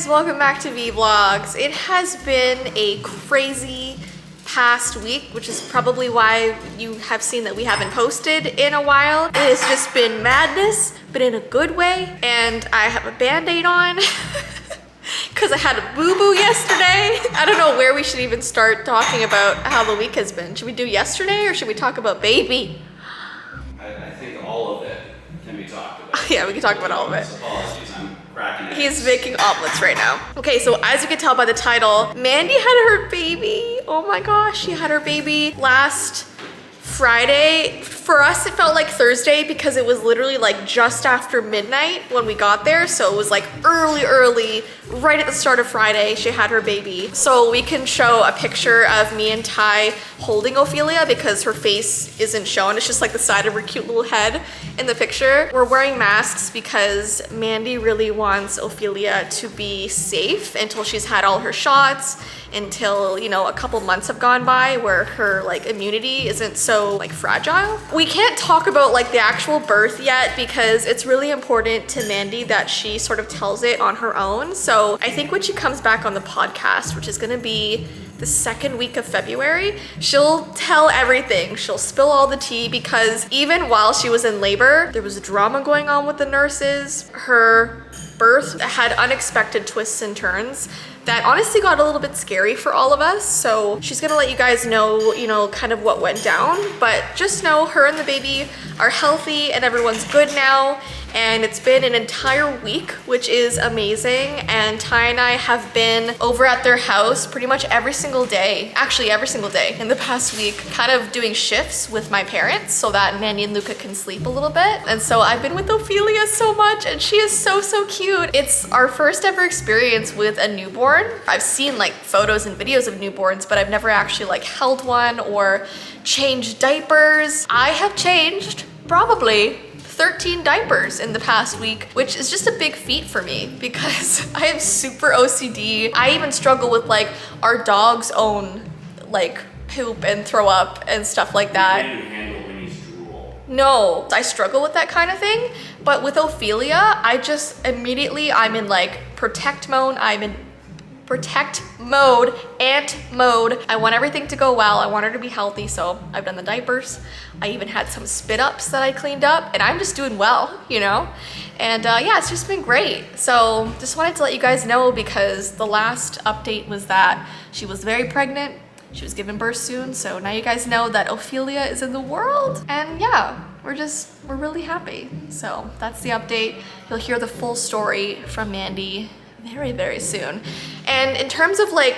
Welcome back to Vee Vlogs. It has been a crazy past week, which is probably why you have seen that we haven't posted in a while. It has just been madness, but in a good way. And I have a band-aid on because I had a boo-boo yesterday. I don't know where we should even start talking about how the week has been. Should we do yesterday or should we talk about baby? I think all of it can be talked about. Yeah, we can talk about all of it. Apologies, I'm cracking eggs. He's making omelets right now. Okay, so as you can tell by the title, Mandy had her baby. Oh my gosh, she had her baby last Friday. For us, it felt like Thursday because it was literally like just after midnight when we got there. So it was like early, right at the start of Friday, she had her baby. So we can show a picture of me and Tye holding Ophelia because her face isn't shown. It's just like the side of her cute little head in the picture. We're wearing masks because Mandy really wants Ophelia to be safe until she's had all her shots, until, you know, a couple months have gone by where her like immunity isn't so like fragile. We can't talk about like the actual birth yet because it's really important to Mandy that she sort of tells it on her own. So I think when she comes back on the podcast, which is gonna be the second week of February, she'll tell everything. She'll spill all the tea because even while she was in labor, there was drama going on with the nurses. Her birth had unexpected twists and turns that honestly got a little bit scary for all of us. So she's gonna let you guys know, you know, kind of what went down, but just know her and the baby are healthy and everyone's good now. And it's been an entire week, which is amazing. And Tye and I have been over at their house pretty much every single day, actually every single day in the past week, kind of doing shifts with my parents so that Mandy and Luca can sleep a little bit. And so I've been with Ophelia so much and she is so cute. It's our first ever experience with a newborn. I've seen like photos and videos of newborns, but I've never actually like held one or changed diapers. I have changed probably 13 diapers in the past week, which is just a big feat for me because I am super OCD. I even struggle with like our dog's own like poop and throw up and stuff like that. Can you handle Winnie's drool? No, I struggle with that kind of thing. But with Ophelia, I just immediately, I'm in like protect mode. I'm in protect mode, ant mode. I want everything to go well. I want her to be healthy. So I've done the diapers. I even had some spit ups that I cleaned up and I'm just doing well, you know? And yeah, it's just been great. So just wanted to let you guys know because the last update was that she was very pregnant. She was giving birth soon. So now you guys know that Ophelia is in the world. And yeah, we're really happy. So that's the update. You'll hear the full story from Mandy very soon. And in terms of like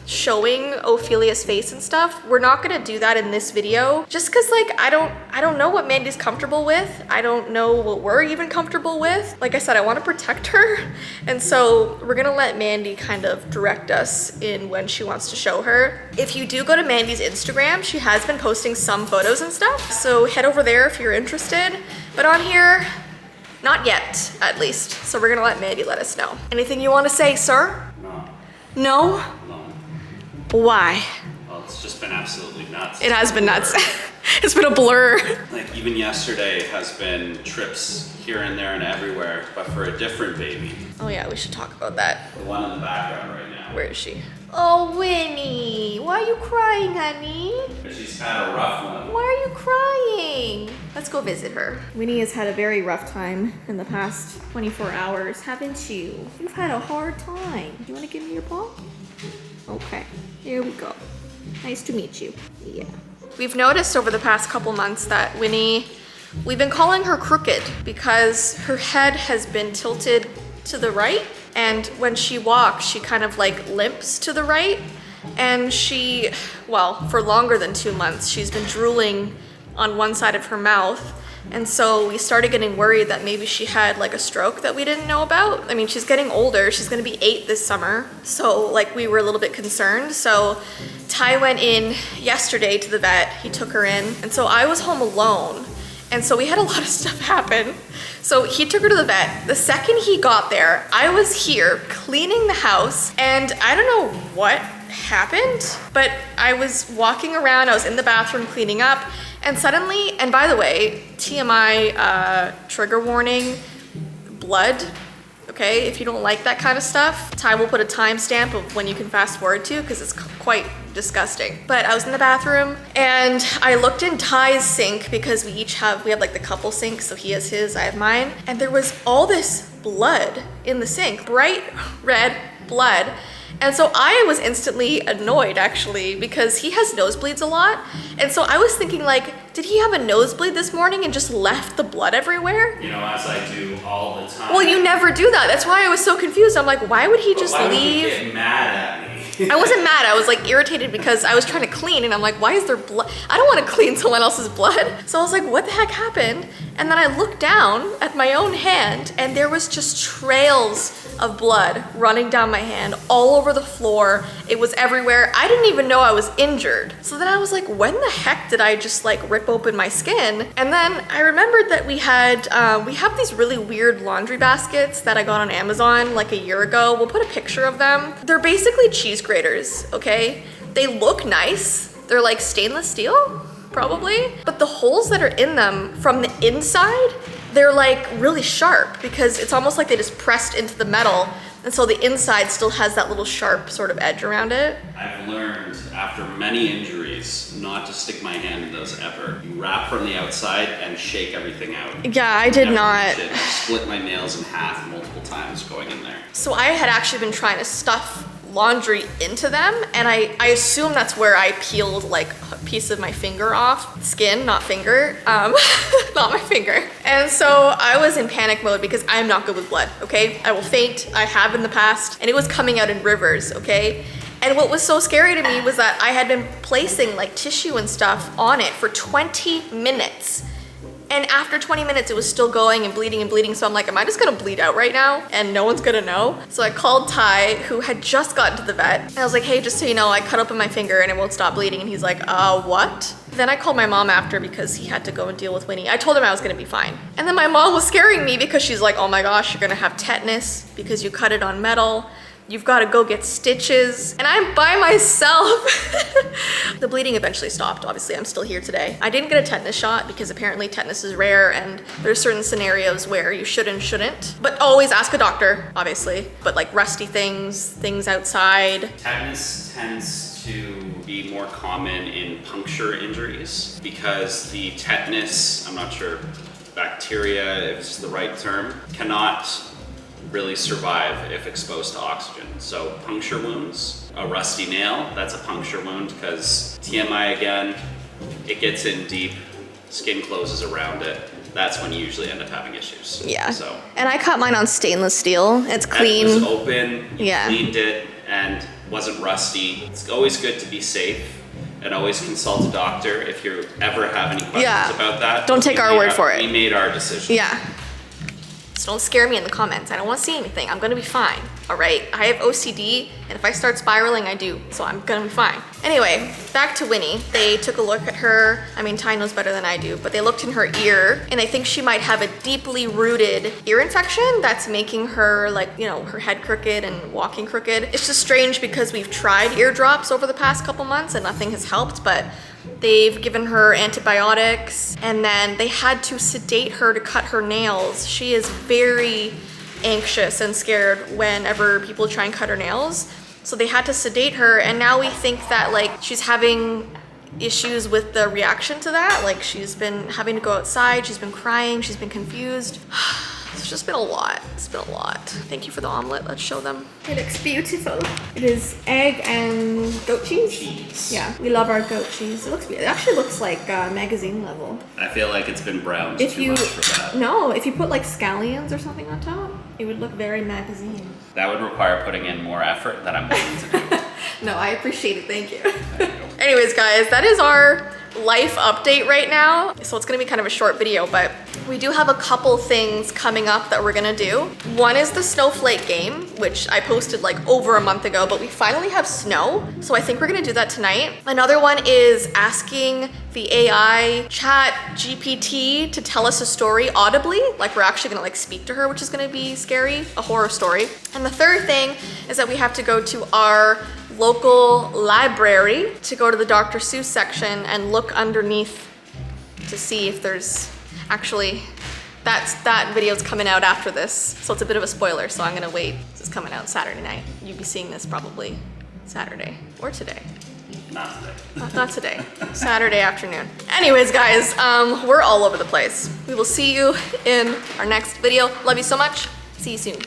showing Ophelia's face and stuff, we're not gonna do that in this video just because like I don't know what Mandy's comfortable with. I don't know what we're even comfortable with. Like I said, I want to protect her, and so we're gonna let Mandy kind of direct us in when she wants to show her. If you do go to Mandy's Instagram, she has been posting some photos and stuff, so head over there if you're interested. But on here, not yet, at least. So we're gonna let Mandy let us know. Anything you want to say, sir? No. No? No. Why? Well, it's just been absolutely nuts. It has been nuts. It's been a blur. Like even yesterday has been trips here and there and everywhere, but for a different baby. Oh yeah, we should talk about that. The one in the background right now. Where is she? Oh, Winnie, why are you crying, honey? She's had a rough one. Why are you crying? Let's go visit her. Winnie has had a very rough time in the past 24 hours, haven't you? You've had a hard time. You want to give me your paw? Okay, here we go. Nice to meet you. Yeah. We've noticed over the past couple months that Winnie, we've been calling her crooked because her head has been tilted to the right. And when she walks, she kind of like limps to the right. And she, well, for longer than 2 months, she's been drooling on one side of her mouth And so we started getting worried that maybe she had like a stroke that we didn't know about. I mean, she's getting older. She's gonna be 8 this summer. So like we were a little bit concerned. So Tye went in yesterday to the vet. He took her in. And so I was home alone. And so we had a lot of stuff happen. So he took her to the vet. The second he got there, I was here cleaning the house, and I don't know what happened, but I was walking around, I was in the bathroom cleaning up, and suddenly, and by the way, TMI, trigger warning, blood. Okay, if you don't like that kind of stuff, Tye will put a timestamp of when you can fast forward to, because it's quite disgusting. But I was in the bathroom and I looked in Tye's sink because we have like the couple sink, so he has his, I have mine, and there was all this blood in the sink, bright red blood. And so I was instantly annoyed actually, because he has nosebleeds a lot. And so I was thinking like, did he have a nosebleed this morning and just left the blood everywhere? You know, as I do all the time. Well, you never do that. That's why I was so confused. I'm like, why would he just why leave? Would you get mad at me? I wasn't mad. I was like irritated because I was trying to clean and I'm like, why is there blood? I don't want to clean someone else's blood. So I was like, what the heck happened? And then I looked down at my own hand and there was just trails of blood running down my hand all over the floor. It was everywhere. I didn't even know I was injured. So then I was like, when the heck did I just like rip open my skin? And then I remembered that we have these really weird laundry baskets that I got on Amazon like a year ago. We'll put a picture of them. They're basically cheese graters, okay? They look nice. They're like stainless steel, probably. But the holes that are in them from the inside, they're like really sharp because it's almost like they just pressed into the metal. And so the inside still has that little sharp sort of edge around it. I've learned after many injuries not to stick my hand in those ever. You wrap from the outside and shake everything out. Yeah, I did not. Split my nails in half multiple times going in there. So I had actually been trying to stuff laundry into them, and I assume that's where I peeled like a piece of my finger off. Skin, not finger, not my finger. And so I was in panic mode because I'm not good with blood, okay? I will faint, I have in the past, and it was coming out in rivers, okay? And what was so scary to me was that I had been placing like tissue and stuff on it for 20 minutes. And after 20 minutes, it was still going and bleeding. So I'm like, am I just gonna bleed out right now? And no one's gonna know. So I called Tye, who had just gotten to the vet. And I was like, hey, just so you know, I cut open my finger and it won't stop bleeding. And he's like, what? Then I called my mom after because he had to go and deal with Winnie. I told him I was gonna be fine. And then my mom was scaring me because she's like, oh my gosh, you're gonna have tetanus because you cut it on metal. You've got to go get stitches. And I'm by myself. The bleeding eventually stopped. Obviously, I'm still here today. I didn't get a tetanus shot because apparently tetanus is rare and there's certain scenarios where you should and shouldn't. But always ask a doctor, obviously. But like rusty things outside. Tetanus tends to be more common in puncture injuries because the tetanus, I'm not sure, bacteria, if it's the right term, cannot really survive if exposed to oxygen. So puncture wounds, a rusty nail, that's a puncture wound because TMI again, it gets in deep, skin closes around it. That's when you usually end up having issues. Yeah. So. And I cut mine on stainless steel. It's clean. It was open, you yeah. cleaned it and wasn't rusty. It's always good to be safe and always consult a doctor if you ever have any questions about that. Don't take our word for it. We made our decision. Yeah. So don't scare me in the comments. I don't want to see anything. I'm gonna be fine, all right? I have OCD, and if I start spiraling, I do. So I'm gonna be fine. Anyway, back to Winnie. They took a look at her. I mean, Tye knows better than I do, but they looked in her ear, and I think she might have a deeply rooted ear infection that's making her like, you know, her head crooked and walking crooked. It's just strange because we've tried eardrops over the past couple months and nothing has helped, but they've given her antibiotics and then they had to sedate her to cut her nails. She is very anxious and scared whenever people try and cut her nails. So they had to sedate her, and now we think that like she's having issues with the reaction to that. Like she's been having to go outside, she's been crying, she's been confused. It's just been a lot. It's been a lot. Thank you for the omelet. Let's show them. It looks beautiful. It is egg and goat cheese. Yeah, we love our goat cheese. It actually looks like magazine level. I feel like it's been browned too much for that. No, if you put like scallions or something on top, it would look very magazine. That would require putting in more effort than I'm willing to do. No, I appreciate it. Thank you. Anyways, guys, that is our life update right now. So it's gonna be kind of a short video, but we do have a couple things coming up that we're gonna do. One is the snowflake game, which I posted like over a month ago, but we finally have snow. So I think we're gonna do that tonight. Another one is asking the AI chat GPT to tell us a story audibly. Like we're actually gonna like speak to her, which is gonna be scary, a horror story. And the third thing is that we have to go to our local library to go to the Dr. Seuss section and look underneath to see if there's actually, that video's coming out after this. So it's a bit of a spoiler, so I'm gonna wait. This is coming out Saturday night. You'll be seeing this probably Saturday or today. Not today. Not today. Saturday afternoon. Anyways, guys, we're all over the place. We will see you in our next video. Love you so much. See you soon.